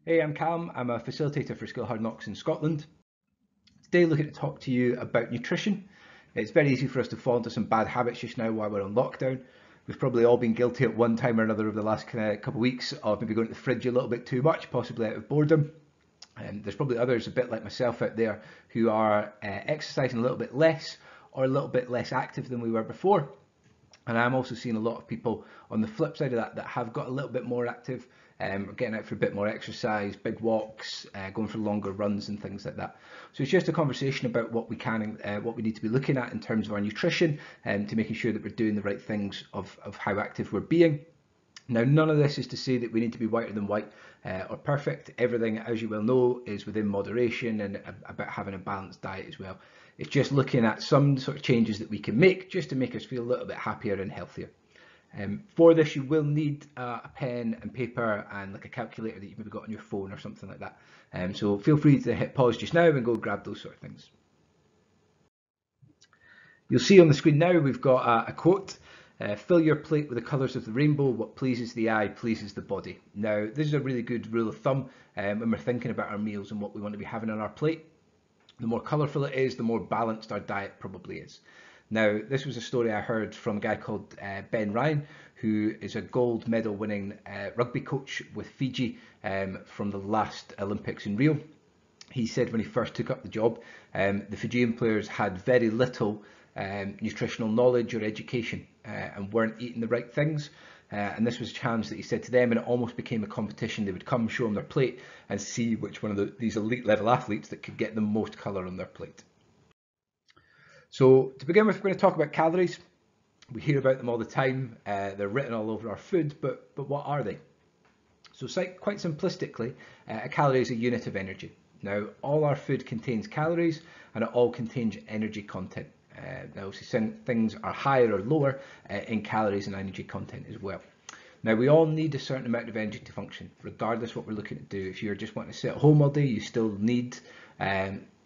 Hey, I'm Cam. I'm a facilitator for Skill Hard Knocks in Scotland. Today, looking to talk to you about nutrition. It's very easy for us to fall into some bad habits just now while we're on lockdown. We've probably all been guilty at one time or another over the last couple of weeks of maybe going to the fridge a little bit too much, possibly out of boredom. There's probably others a bit like myself out there who are exercising a little bit less or a little bit less active than we were before. And I'm also seeing a lot of people on the flip side of that have got a little bit more active, getting out for a bit more exercise, big walks, going for longer runs and things like that. So it's just a conversation about what we need to be looking at in terms of our nutrition and to making sure that we're doing the right things of how active we're being. Now, none of this is to say that we need to be whiter than white or perfect. Everything, as you well know, is within moderation and about having a balanced diet as well. It's just looking at some sort of changes that we can make just to make us feel a little bit happier and healthier. For this, you will need a pen and paper and like a calculator that you've maybe got on your phone or something like that. So feel free to hit pause just now and go grab those sort of things. You'll see on the screen now we've got a quote. Fill your plate with the colours of the rainbow. What pleases the eye pleases the body. Now, this is a really good rule of thumb when we're thinking about our meals and what we want to be having on our plate. The more colourful it is, the more balanced our diet probably is. Now, this was a story I heard from a guy called Ben Ryan, who is a gold medal winning rugby coach with Fiji from the last Olympics in Rio. He said when he first took up the job, the Fijian players had very little nutritional knowledge or education and weren't eating the right things. And this was a challenge that he said to them, and it almost became a competition. They would come, show them their plate, and see which one of these elite level athletes that could get the most colour on their plate. So to begin with, we're going to talk about calories. We hear about them all the time. They're written all over our food, but what are they? So quite simplistically, a calorie is a unit of energy. Now, all our food contains calories, and it all contains energy content. Now, obviously, things are higher or lower in calories and energy content as well. Now, we all need a certain amount of energy to function, regardless what we're looking to do. If you're just wanting to sit at home all day, you still need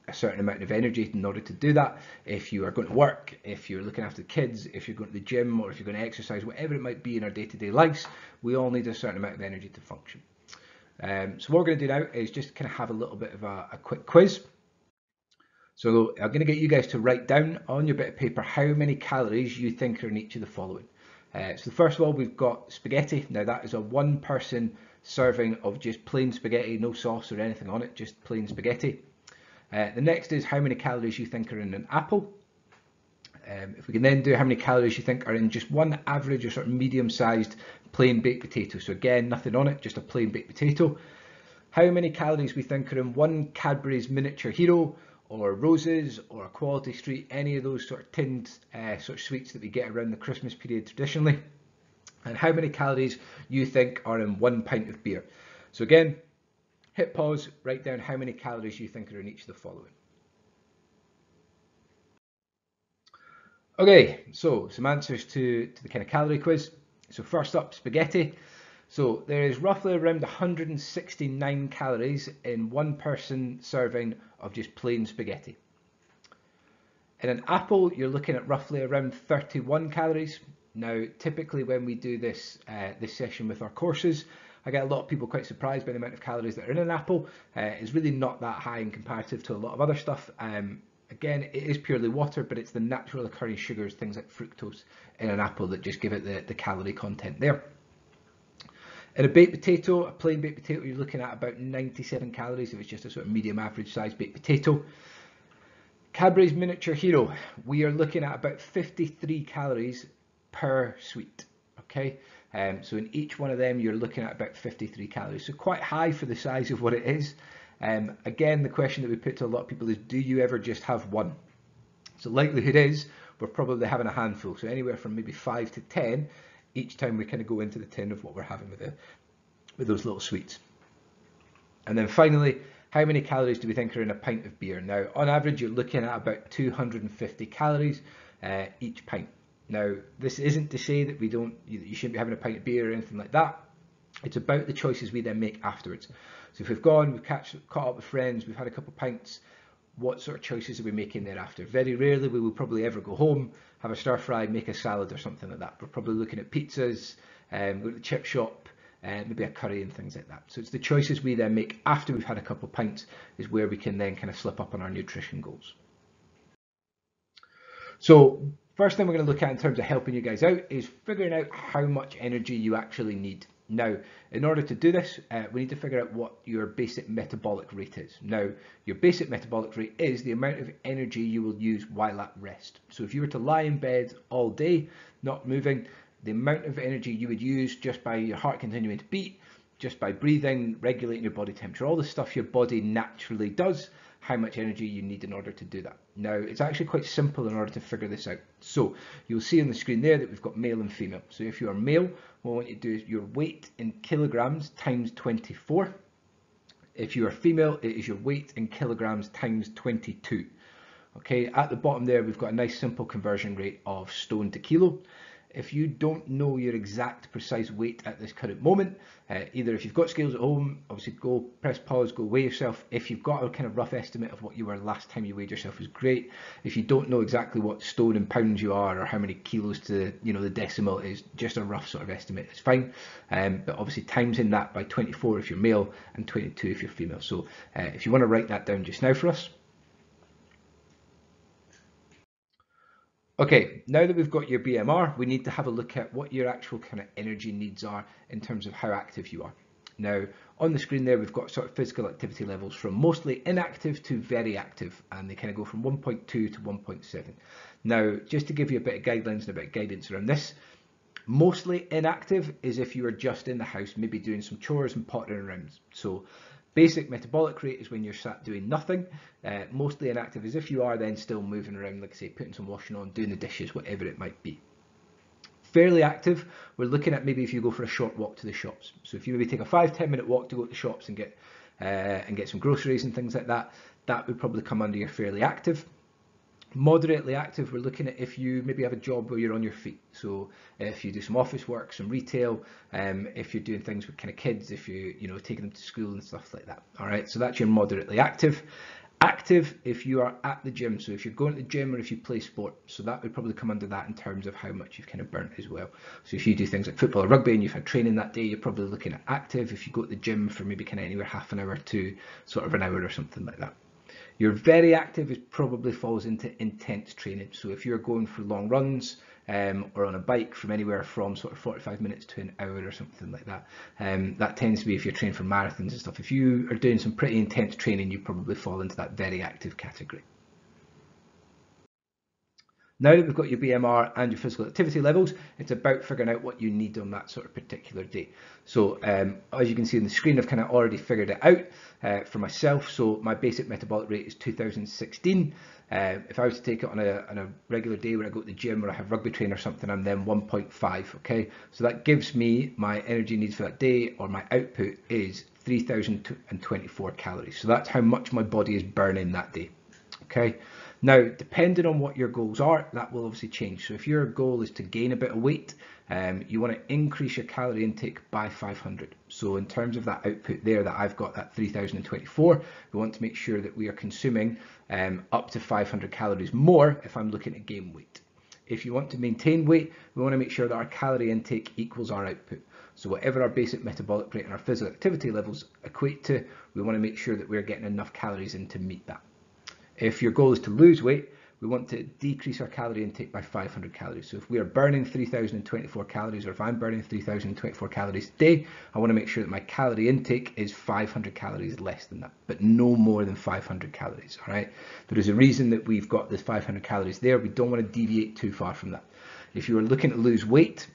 a certain amount of energy in order to do that. If you are going to work, if you're looking after the kids, if you're going to the gym, or if you're going to exercise, whatever it might be in our day-to-day lives, we all need a certain amount of energy to function. So what we're going to do now is just kind of have a little bit of a quick quiz. So I'm going to get you guys to write down on your bit of paper how many calories you think are in each of the following. So first of all, we've got spaghetti. Now that is a one person serving of just plain spaghetti, no sauce or anything on it, just plain spaghetti. The next is how many calories you think are in an apple. If we can then do how many calories you think are in just one average or sort of medium-sized plain baked potato. So again, nothing on it, just a plain baked potato. How many calories we think are in one Cadbury's Miniature Hero, or Roses, or a Quality Street, any of those sort of tinned sort of sweets that we get around the Christmas period traditionally. And how many calories you think are in 1 pint of beer. So again, hit pause, write down how many calories you think are in each of the following. Okay, so some answers to the kind of calorie quiz. So first up, spaghetti. So there is roughly around 169 calories in one person serving of just plain spaghetti. In an apple, you're looking at roughly around 31 calories. Now, typically when we do this session with our courses, I get a lot of people quite surprised by the amount of calories that are in an apple. It's really not that high in comparative to a lot of other stuff. Again, it is purely water, but it's the natural occurring sugars, things like fructose in an apple that just give it the calorie content there. In a baked potato, a plain baked potato, you're looking at about 97 calories if it's just a sort of medium average size baked potato. Cadbury's Miniature Hero, we are looking at about 53 calories per sweet, okay? So in each one of them, you're looking at about 53 calories. So quite high for the size of what it is. Again, the question that we put to a lot of people is, do you ever just have one? So likelihood is we're probably having a handful. So anywhere from maybe 5 to 10 each time we kind of go into the tin of what we're having with those little sweets. And then finally, how many calories do we think are in a pint of beer? Now, on average, you're looking at about 250 calories each pint. Now, this isn't to say that you shouldn't be having a pint of beer or anything like that. It's about the choices we then make afterwards. So if we've gone, we've caught up with friends, we've had a couple of pints, what sort of choices are we making thereafter? Very rarely we will probably ever go home, have a stir fry, make a salad or something like that. We're probably looking at pizzas, go to the chip shop, maybe a curry and things like that. So it's the choices we then make after we've had a couple of pints is where we can then kind of slip up on our nutrition goals. So first thing we're going to look at in terms of helping you guys out is figuring out how much energy you actually need. Now, in order to do this, we need to figure out what your basic metabolic rate is. Now, your basic metabolic rate is the amount of energy you will use while at rest. So if you were to lie in bed all day, not moving, the amount of energy you would use just by your heart continuing to beat, just by breathing, regulating your body temperature, all the stuff your body naturally does, how much energy you need in order to do that. Now, it's actually quite simple in order to figure this out. So you'll see on the screen there that we've got male and female. So if you are male, what I want you to do is your weight in kilograms times 24. If you are female, it is your weight in kilograms times 22. Okay, at the bottom there, we've got a nice simple conversion rate of stone to kilo. If you don't know your exact precise weight at this current moment, either if you've got scales at home, obviously go press pause, go weigh yourself. If you've got a kind of rough estimate of what you were last time you weighed yourself is great. If you don't know exactly what stone and pounds you are or how many kilos to the decimal is, just a rough sort of estimate is fine. But obviously times in that by 24 if you're male and 22 if you're female. So if you want to write that down just now for us. Okay, now that we've got your BMR, we need to have a look at what your actual kind of energy needs are in terms of how active you are. Now, on the screen there, we've got sort of physical activity levels from mostly inactive to very active, and they kind of go from 1.2 to 1.7. Now, just to give you a bit of guidelines and a bit of guidance around this, mostly inactive is if you are just in the house, maybe doing some chores and pottering around. So basic metabolic rate is when you're sat doing nothing. Mostly inactive is if you are then still moving around, like I say, putting some washing on, doing the dishes, whatever it might be. Fairly active, we're looking at maybe if you go for a short walk to the shops. So if you maybe take a 5-10 minute walk to go to the shops and get some groceries and things like that, that would probably come under your fairly active. Moderately active, we're looking at if you maybe have a job where you're on your feet. So if you do some office work, some retail, if you're doing things with kind of kids, if you taking them to school and stuff like that. All right, so that's your moderately active. Active if you are at the gym, so if you're going to the gym or if you play sport, so that would probably come under that in terms of how much you've kind of burnt as well. So if you do things like football or rugby and you've had training that day, you're probably looking at active. If you go to the gym for maybe kind of anywhere half an hour to sort of an hour or something like that. Your very active probably falls into intense training. So if you're going for long runs or on a bike from anywhere from sort of 45 minutes to an hour or something like that, that tends to be if you're training for marathons and stuff. If you are doing some pretty intense training, you probably fall into that very active category. Now that we've got your BMR and your physical activity levels, it's about figuring out what you need on that sort of particular day. So as you can see on the screen, I've kind of already figured it out for myself. So my basic metabolic rate is 2016. If I was to take it on a regular day where I go to the gym or I have rugby training or something, I'm then 1.5, okay? So that gives me my energy needs for that day, or my output is 3,024 calories. So that's how much my body is burning that day, okay? Now, depending on what your goals are, that will obviously change. So if your goal is to gain a bit of weight, you want to increase your calorie intake by 500. So in terms of that output there that I've got, that 3,024, we want to make sure that we are consuming up to 500 calories more if I'm looking to gain weight. If you want to maintain weight, we want to make sure that our calorie intake equals our output. So whatever our basic metabolic rate and our physical activity levels equate to, we want to make sure that we're getting enough calories in to meet that. If your goal is to lose weight, we want to decrease our calorie intake by 500 calories. So if we are burning 3,024 calories, or if I'm burning 3,024 calories a day, I want to make sure that my calorie intake is 500 calories less than that, but no more than 500 calories, all right? There is a reason that we've got this 500 calories there. We don't want to deviate too far from that. If you are looking to lose weight,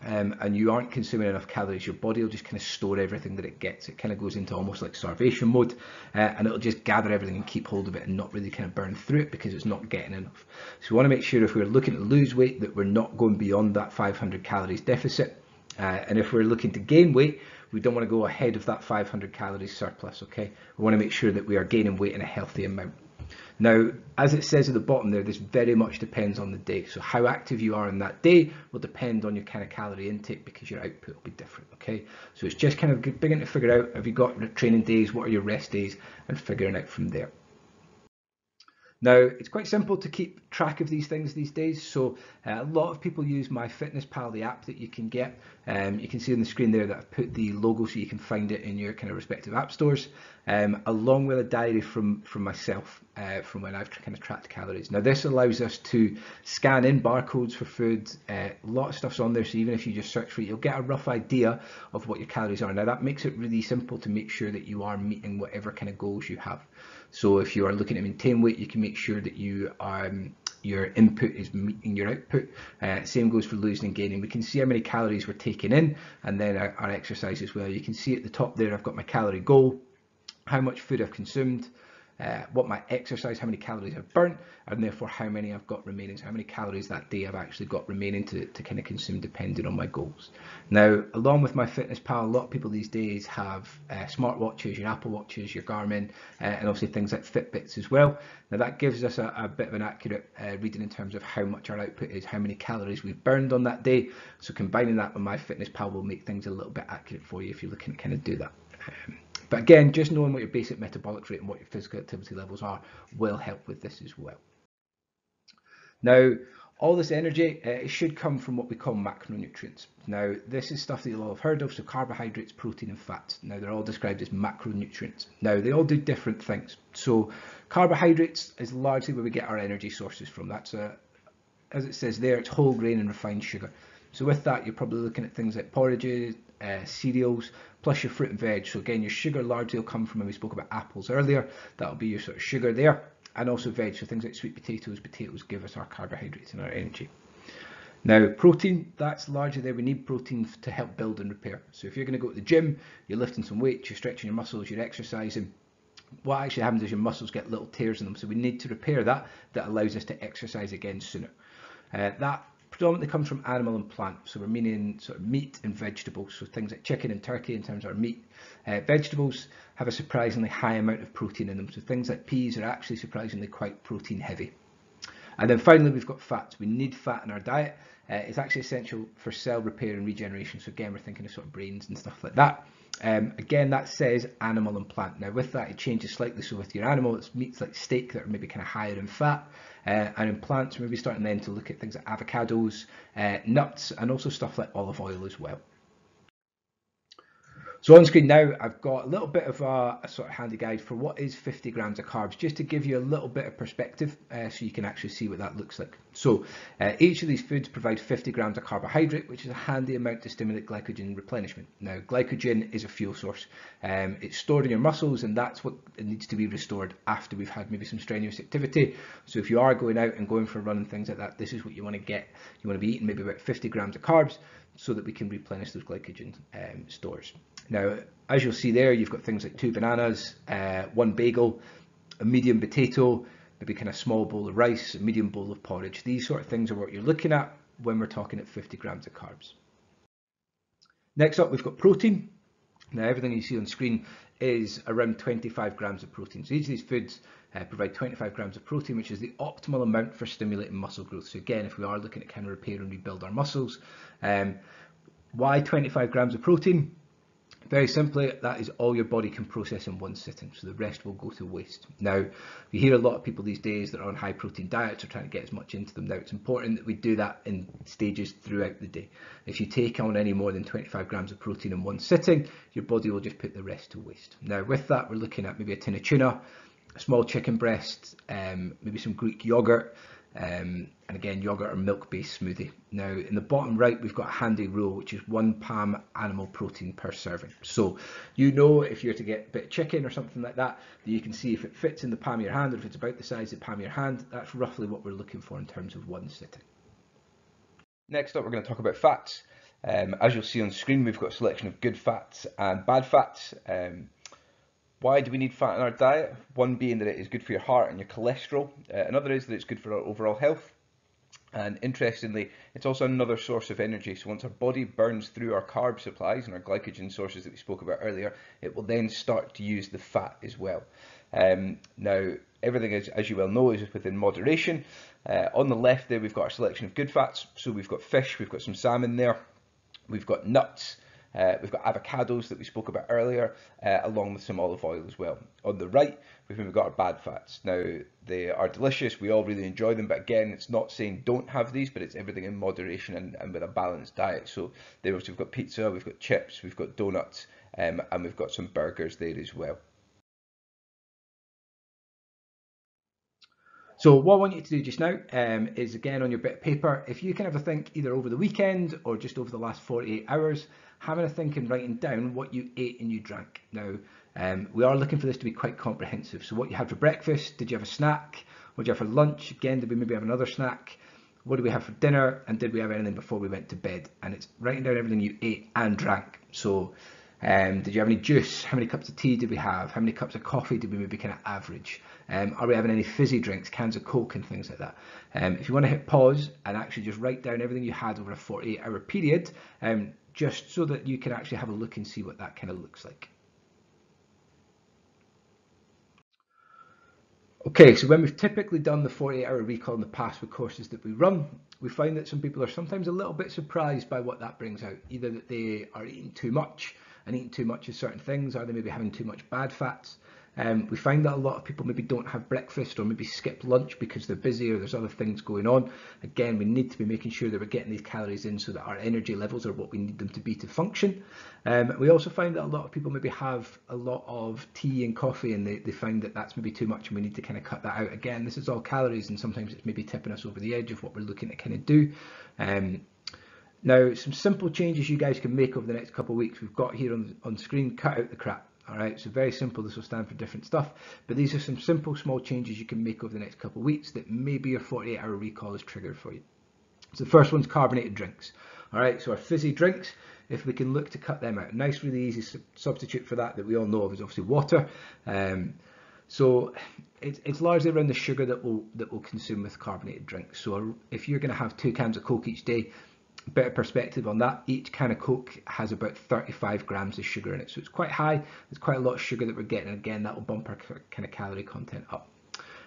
and you aren't consuming enough calories, your body will just kind of store everything that it gets. It kind of goes into almost like starvation mode, and it'll just gather everything and keep hold of it and not really kind of burn through it because it's not getting enough. So we want to make sure if we're looking to lose weight that we're not going beyond that 500 calories deficit, and if we're looking to gain weight, we don't want to go ahead of that 500 calories surplus, okay? We want to make sure that we are gaining weight in a healthy amount. Now, as it says at the bottom there, this very much depends on the day. So how active you are on that day will depend on your kind of calorie intake because your output will be different, okay? So it's just kind of beginning to figure out, have you got training days, what are your rest days, and figuring out from there. Now, it's quite simple to keep track of these things these days. So a lot of people use MyFitnessPal, the app that you can get. You can see on the screen there that I've put the logo so you can find it in your kind of respective app stores, along with a diary from myself from when I've kind of tracked calories. Now, this allows us to scan in barcodes for food. A lot of stuff's on there, so even if you just search for it, you'll get a rough idea of what your calories are. Now, that makes it really simple to make sure that you are meeting whatever kind of goals you have. So if you are looking to maintain weight, you can make sure that you your input is meeting your output. Same goes for losing and gaining. We can see how many calories we're taking in, and then our exercise as well. You can see at the top there, I've got my calorie goal, how much food I've consumed, what my exercise, how many calories I've burnt, and therefore how many I've got remaining. So how many calories that day I've actually got remaining to kind of consume depending on my goals. Now, along with MyFitnessPal, a lot of people these days have smartwatches, your Apple Watches, your Garmin, and obviously things like Fitbits as well. Now that gives us a bit of an accurate reading in terms of how much our output is, how many calories we've burned on that day. So combining that with MyFitnessPal will make things a little bit accurate for you if you're looking to kind of do that. But again, just knowing what your basic metabolic rate and what your physical activity levels are will help with this as well. Now, all this energy, it should come from what we call macronutrients. Now, this is stuff that you'll all have heard of, so carbohydrates, protein and fats. Now, they're all described as macronutrients. Now, they all do different things. So, carbohydrates is largely where we get our energy sources from. That's, as it says there, it's whole grain and refined sugar. So with that, you're probably looking at things like porridges, cereals, plus your fruit and veg. So again, your sugar largely will come from when we spoke about apples earlier. That'll be your sort of sugar there. And also veg, so things like sweet potatoes. Potatoes give us our carbohydrates and our energy. Now, protein, that's largely there. We need protein to help build and repair. So if you're going to go to the gym, you're lifting some weights, you're stretching your muscles, you're exercising, what actually happens is your muscles get little tears in them. So we need to repair that. That allows us to exercise again sooner. That predominantly comes from animal and plant, so we're meaning sort of meat and vegetables, so things like chicken and turkey in terms of our meat. Vegetables have a surprisingly high amount of protein in them, so things like peas are actually surprisingly quite protein heavy. And then finally we've got fats. We need fat in our diet. It's actually essential for cell repair and regeneration, so again we're thinking of sort of brains and stuff like that. Again, that says animal and plant. Now with that it changes slightly, so with your animal it's meats like steak that are maybe kind of higher in fat, and in plants we're maybe starting then to look at things like avocados, nuts, and also stuff like olive oil as well. So on screen now, I've got a little bit of a sort of handy guide for what is 50 grams of carbs, just to give you a little bit of perspective so you can actually see what that looks like. So each of these foods provide 50 grams of carbohydrate, which is a handy amount to stimulate glycogen replenishment. Now, glycogen is a fuel source. It's stored in your muscles, and that's what it needs to be restored after we've had maybe some strenuous activity. So if you are going out and going for a run and things like that, this is what you want to get. You want to be eating maybe about 50 grams of carbs so that we can replenish those glycogen stores. Now, as you'll see there, you've got things like 2 bananas, 1 bagel, a medium potato, maybe kind of small bowl of rice, a medium bowl of porridge. These sort of things are what you're looking at when we're talking at 50 grams of carbs. Next up, we've got protein. Now, everything you see on screen is around 25 grams of protein. So each of these foods provide 25 grams of protein, which is the optimal amount for stimulating muscle growth. So again, if we are looking at kind of repair and rebuild our muscles, why 25 grams of protein? Very simply, that is all your body can process in one sitting, so the rest will go to waste. Now, you hear a lot of people these days that are on high protein diets are trying to get as much into them. Now, it's important that we do that in stages throughout the day. If you take on any more than 25 grams of protein in one sitting, your body will just put the rest to waste. Now, with that, we're looking at maybe a tin of tuna, a small chicken breast, maybe some Greek yogurt, and again, yogurt or milk-based smoothie. Now, in the bottom right, we've got a handy rule, which is 1 palm animal protein per serving. So, you know, if you're to get a bit of chicken or something like that, you can see if it fits in the palm of your hand, or if it's about the size of the palm of your hand. That's roughly what we're looking for in terms of one sitting. Next up, we're going to talk about fats. As you'll see on screen, we've got a selection of good fats and bad fats. Why do we need fat in our diet? One being that it is good for your heart and your cholesterol. Another is that it's good for our overall health. And interestingly, it's also another source of energy. So once our body burns through our carb supplies and our glycogen sources that we spoke about earlier, it will then start to use the fat as well. Now, everything, as you well know, is within moderation. On the left there, we've got our selection of good fats. So we've got fish, we've got some salmon there, we've got nuts, We've got avocados that we spoke about earlier, along with some olive oil as well. On the right, we've got our bad fats. Now, they are delicious. We all really enjoy them, but again, it's not saying don't have these, but it's everything in moderation and with a balanced diet. So there also we've got pizza, we've got chips, we've got donuts, and we've got some burgers there as well. So what I want you to do just now is, again, on your bit of paper, if you can have a think either over the weekend or just over the last 48 hours, having a think and writing down what you ate and you drank. Now, we are looking for this to be quite comprehensive. So what you had for breakfast, did you have a snack? What did you have for lunch? Again, did we maybe have another snack? What did we have for dinner? And did we have anything before we went to bed? And it's writing down everything you ate and drank. So did you have any juice? How many cups of tea did we have? How many cups of coffee did we maybe kind of average? Are we having any fizzy drinks, cans of Coke and things like that? If you want to hit pause and actually just write down everything you had over a 48-hour period, just so that you can actually have a look and see what that kind of looks like. Okay, so when we've typically done the 48-hour recall in the past with courses that we run, we find that some people are sometimes a little bit surprised by what that brings out. Either that they are eating too much and eating too much of certain things, or they may be having too much bad fats. We find that a lot of people maybe don't have breakfast or maybe skip lunch because they're busy or there's other things going on. Again, we need to be making sure that we're getting these calories in so that our energy levels are what we need them to be to function. We also find that a lot of people maybe have a lot of tea and coffee, and they find that that's maybe too much and we need to kind of cut that out. Again, this is all calories, and sometimes it's maybe tipping us over the edge of what we're looking to kind of do. Now, some simple changes you guys can make over the next couple of weeks. We've got here on screen, cut out the crap. All right, so very simple. This will stand for different stuff, but these are some simple small changes you can make over the next couple of weeks that maybe your 48-hour recall is triggered for you. So the first one's carbonated drinks. All right, so our fizzy drinks, if we can look to cut them out. Nice, really easy substitute for that we all know of is obviously water. So it's largely around the sugar that we'll consume with carbonated drinks. So if you're going to have 2 cans of Coke each day, a bit of perspective on that, each can of Coke has about 35 grams of sugar in it. So it's quite high. There's quite a lot of sugar that we're getting. And again, that will bump our kind of calorie content up.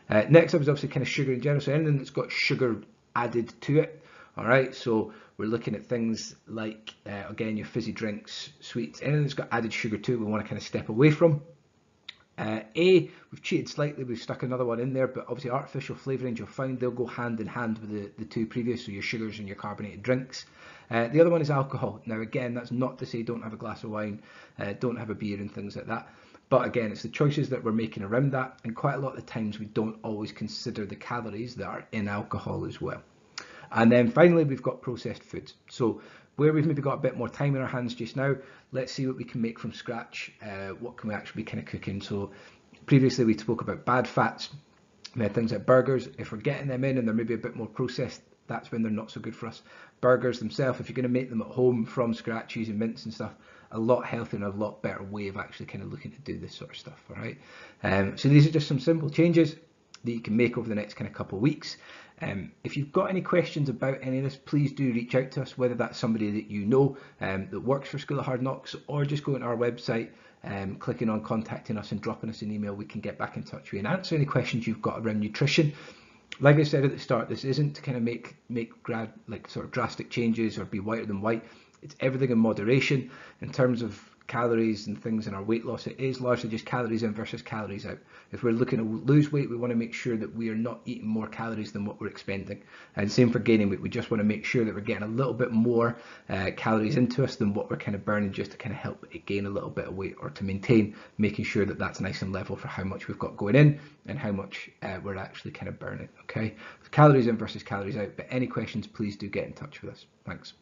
Next up is obviously kind of sugar in general. So anything that's got sugar added to it. All right, so we're looking at things like, again, your fizzy drinks, sweets, anything that's got added sugar to it, we want to kind of step away from. We've cheated slightly, we've stuck another one in there, but obviously artificial flavourings, you'll find they'll go hand in hand with the 2 previous, so your sugars and your carbonated drinks. The other one is alcohol. Now again, that's not to say don't have a glass of wine, don't have a beer and things like that. But again, it's the choices that we're making around that, and quite a lot of the times we don't always consider the calories that are in alcohol as well. And then finally, we've got processed foods. So where we've maybe got a bit more time in our hands just now, let's see what we can make from scratch. What can we actually be kind of cooking? So previously we spoke about bad fats. We had things like burgers. If we're getting them in and they're maybe a bit more processed, that's when they're not so good for us. Burgers themselves, if you're going to make them at home from scratch using mince and stuff, a lot healthier and a lot better way of actually kind of looking to do this sort of stuff. All right. So these are just some simple changes that you can make over the next kind of couple of weeks. If you've got any questions about any of this, please do reach out to us, whether that's somebody that you know that works for School of Hard Knocks, or just go to our website, clicking on contacting us and dropping us an email. We can get back in touch with you and answer any questions you've got around nutrition. Like I said at the start, this isn't to kind of make sort of drastic changes or be whiter than white. It's everything in moderation. In terms of calories and things in our weight loss, it is largely just calories in versus calories out. If we're looking to lose weight, we want to make sure that we are not eating more calories than what we're expending. And same for gaining weight, we just want to make sure that we're getting a little bit more calories into us than what we're kind of burning, just to kind of help it gain a little bit of weight, or to maintain, making sure that that's nice and level for how much we've got going in and how much we're actually kind of burning. Okay, so calories in versus calories out. But any questions, please do get in touch with us. Thanks.